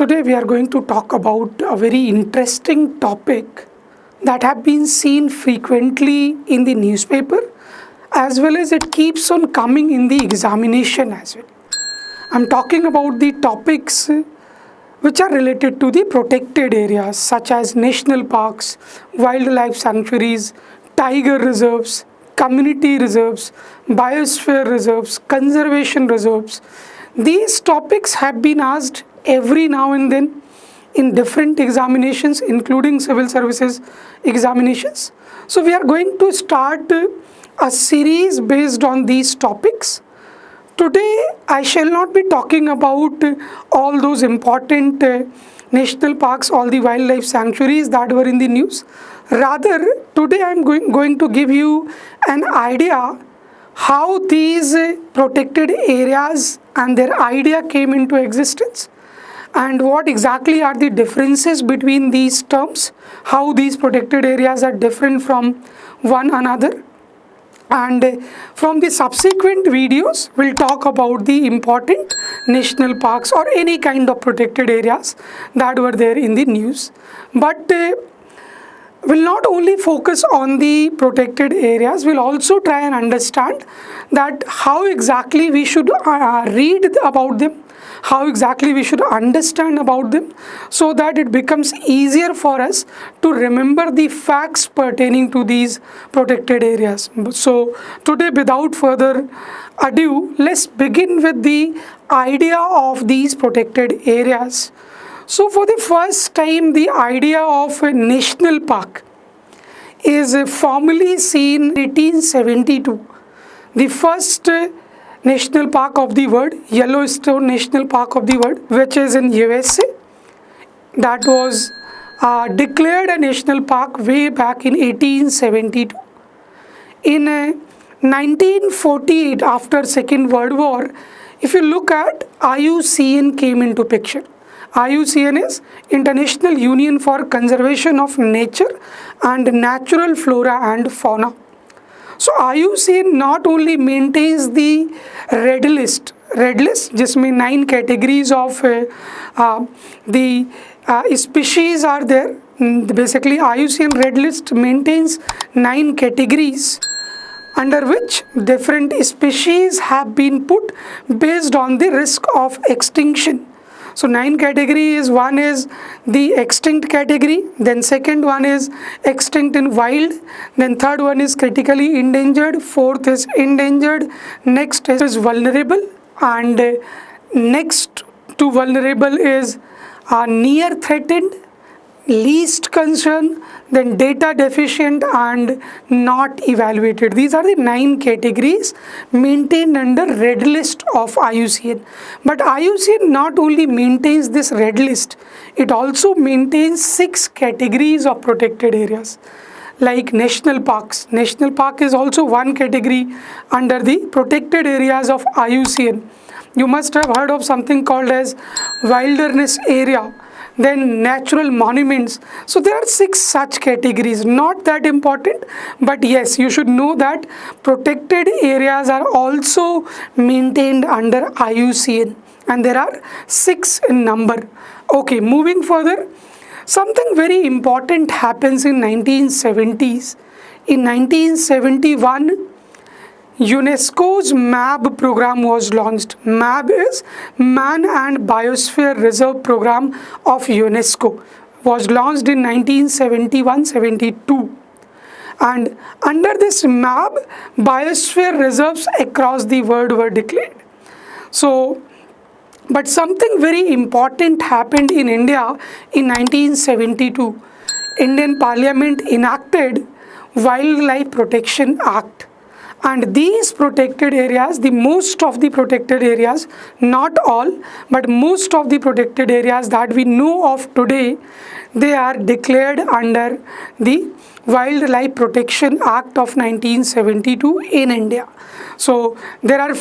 Today we are going to talk about a very interesting topic that have been seen frequently in the newspaper as well as it keeps on coming in the examination as well. I'm talking about the topics which are related to the protected areas such as national parks, wildlife sanctuaries, tiger reserves, community reserves, biosphere reserves, conservation reserves. These topics have been asked every now and then in different examinations, including civil services examinations. So, we are going to start a series based on these topics. Today, I shall not be talking about all those important national parks, all the wildlife sanctuaries that were in the news. Rather, today I am going to give you an idea how these protected areas and their idea came into existence and what exactly are the differences between these terms, how these protected areas are different from one another. And from the subsequent videos, we'll talk about the important national parks or any kind of protected areas that were there in the news. But we'll not only focus on the protected areas, we'll also try and understand that how exactly we should read about them, how exactly we should understand about them, so that it becomes easier for us to remember the facts pertaining to these protected areas. So today, without further ado, let's begin with the idea of these protected areas. So for the first time, the idea of a national park is formally seen in 1872. The first national park of the world, Yellowstone National Park of the world, which is in USA, that was declared a national park way back in 1872. In 1948, after Second World War, if you look at IUCN came into picture. IUCN is International Union for Conservation of Nature and Natural Flora and Fauna. So IUCN not only maintains the red list just mean 9 categories of the species are there. Basically IUCN red list maintains 9 categories under which different species have been put based on the risk of extinction. So 9 categories, one is the extinct category, then second one is extinct in wild, then third one is critically endangered, fourth is endangered, next is vulnerable, and next to vulnerable is near threatened, least concern, then data deficient and not evaluated. These are the 9 categories maintained under red list of IUCN. But IUCN not only maintains this red list, it also maintains 6 categories of protected areas like national parks. National park is also one category under the protected areas of IUCN. You must have heard of something called as wilderness area, then natural monuments. So there are 6 such categories, not that important, but yes, you should know that protected areas are also maintained under IUCN and there are 6 in number. Okay, moving further, something very important happens in 1970s. In 1971, UNESCO's MAB program was launched. MAB is Man and Biosphere Reserve Program of UNESCO. Was launched in 1971-72. And under this MAB, biosphere reserves across the world were declared. So, but something very important happened in India in 1972. Indian Parliament enacted Wildlife Protection Act. And these protected areas, the most of the protected areas, not all, but most of the protected areas that we know of today, they are declared under the Wildlife Protection Act of 1972 in India. So there are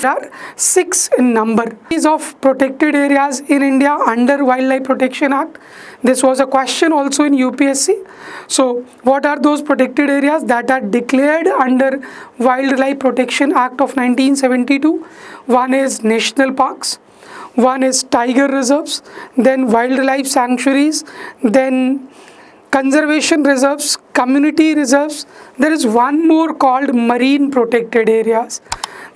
6 in number of protected areas in India under Wildlife Protection Act. This was a question also in UPSC. So what are those protected areas that are declared under Wildlife Protection Act of 1972? One is national parks, One is tiger reserves, then wildlife sanctuaries, then conservation reserves, community reserves. There is one more called marine protected areas.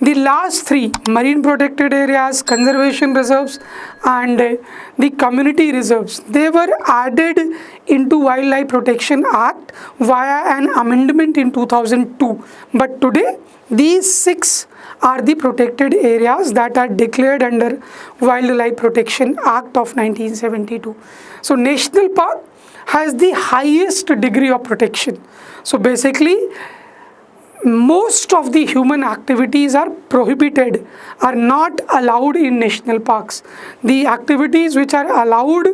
The last three, marine protected areas, conservation reserves, and the community reserves, they were added into Wildlife Protection Act via an amendment in 2002. But today, these six are the protected areas that are declared under Wildlife Protection Act of 1972. So, National Park has the highest degree of protection. So, basically, most of the human activities are prohibited, are not allowed in national parks. The activities which are allowed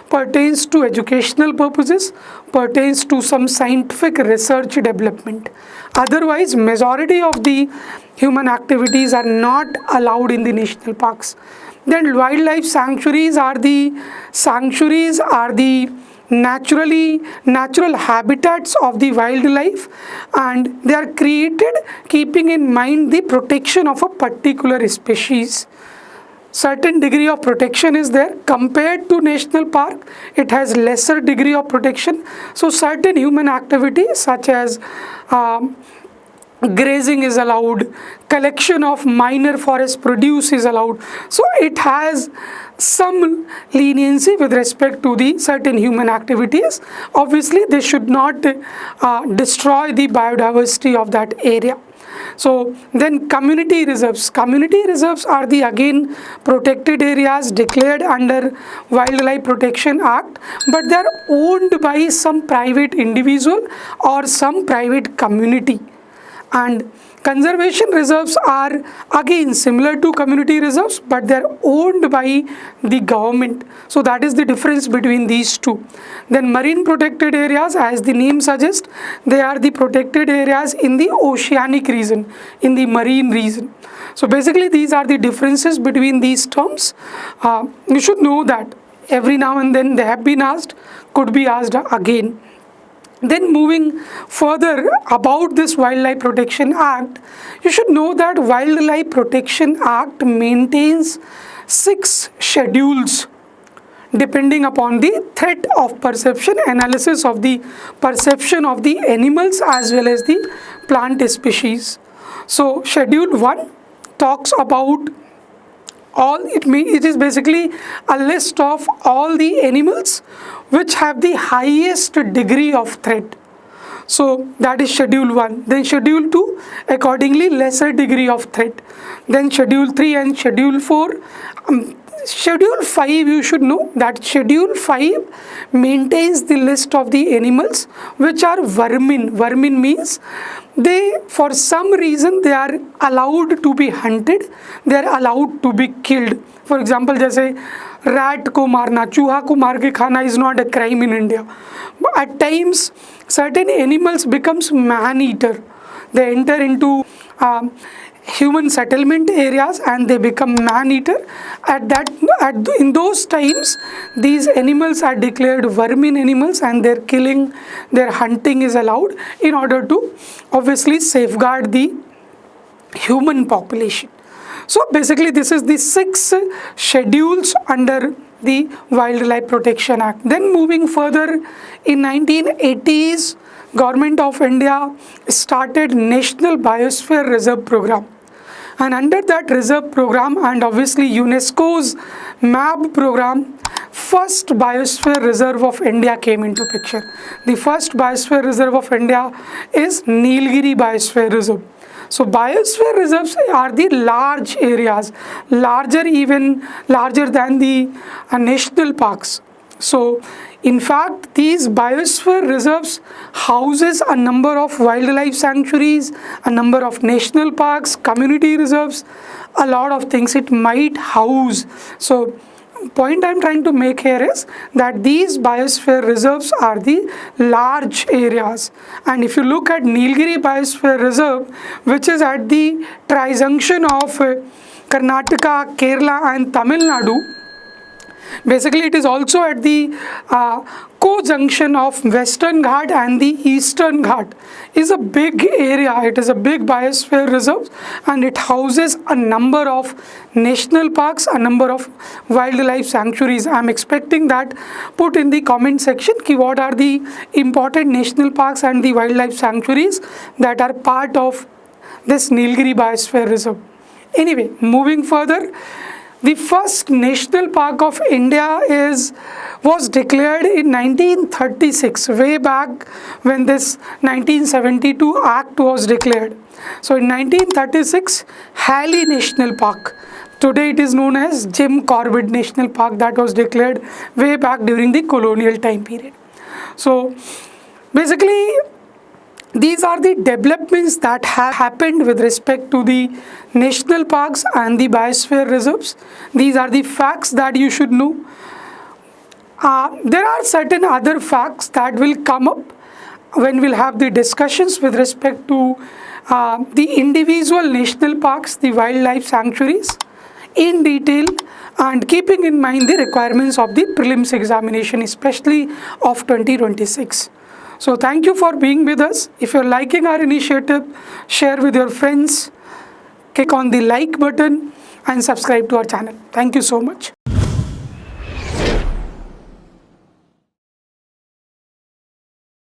pertains to educational purposes, pertains to some scientific research development. Otherwise, majority of the human activities are not allowed in the national parks. Then wildlife sanctuaries are the natural habitats of the wildlife, and they are created keeping in mind the protection of a particular species. Certain degree of protection is there. Compared to national park, it has lesser degree of protection. So certain human activities such as grazing is allowed, collection of minor forest produce is allowed. So it has some leniency with respect to the certain human activities. Obviously, they should not destroy the biodiversity of that area. So then community reserves. Community reserves are the again protected areas declared under Wildlife Protection Act, but they are owned by some private individual or some private community. And conservation reserves are again similar to community reserves, but they are owned by the government. So that is the difference between these two. Then marine protected areas, as the name suggests, they are the protected areas in the oceanic region, in the marine region. So basically these are the differences between these terms. You should know that every now and then they have been asked, could be asked again. Then moving further about this Wildlife Protection Act, you should know that Wildlife Protection Act maintains 6 schedules depending upon the threat of perception, analysis of the perception of the animals as well as the plant species. So Schedule 1 talks about it is basically a list of all the animals which have the highest degree of threat. So that is Schedule 1. Then Schedule 2 accordingly lesser degree of threat. Then Schedule 3 and Schedule 4. Schedule 5, you should know that Schedule 5 maintains the list of the animals which are vermin. Vermin means they, for some reason, they are allowed to be hunted, they are allowed to be killed. For example, जैसे rat को मारना, चूहा को मार के खाना is not a crime in India. But at times, certain animals becomes man-eater. They enter into human settlement areas and they become man-eater. In those times, these animals are declared vermin animals and their killing, their hunting is allowed in order to obviously safeguard the human population. So basically this is the 6 schedules under the Wildlife Protection Act. Then moving further, in 1980s, Government of India started National Biosphere Reserve Program. And under that reserve program and obviously UNESCO's MAB program, first Biosphere Reserve of India came into picture. The first Biosphere Reserve of India is Nilgiri Biosphere Reserve. So biosphere reserves are the large areas, larger than the national parks. So in fact, these biosphere reserves houses a number of wildlife sanctuaries, a number of national parks, community reserves, a lot of things it might house. So point I'm trying to make here is that these biosphere reserves are the large areas. And if you look at Nilgiri Biosphere Reserve, which is at the trijunction of Karnataka, Kerala and Tamil Nadu, Basically, it is also at the co-junction of Western Ghat and the Eastern Ghat. Is a big area. It is a big biosphere reserve, and it houses a number of national parks, a number of wildlife sanctuaries. I am expecting that put in the comment section ki what are the important national parks and the wildlife sanctuaries that are part of this Nilgiri Biosphere Reserve. Anyway, moving further, the first national park of India was declared in 1936, way back when this 1972 Act was declared. So in 1936, Halley National Park. Today it is known as Jim Corbett National Park, that was declared way back during the colonial time period. So basically, these are the developments that have happened with respect to the national parks and the biosphere reserves. These are the facts that you should know. There are certain other facts that will come up when we'll have the discussions with respect to the individual national parks, the wildlife sanctuaries in detail, and keeping in mind the requirements of the prelims examination, especially of 2026. So thank you for being with us. If you're liking our initiative, share with your friends, click on the like button and subscribe to our channel. Thank you so much.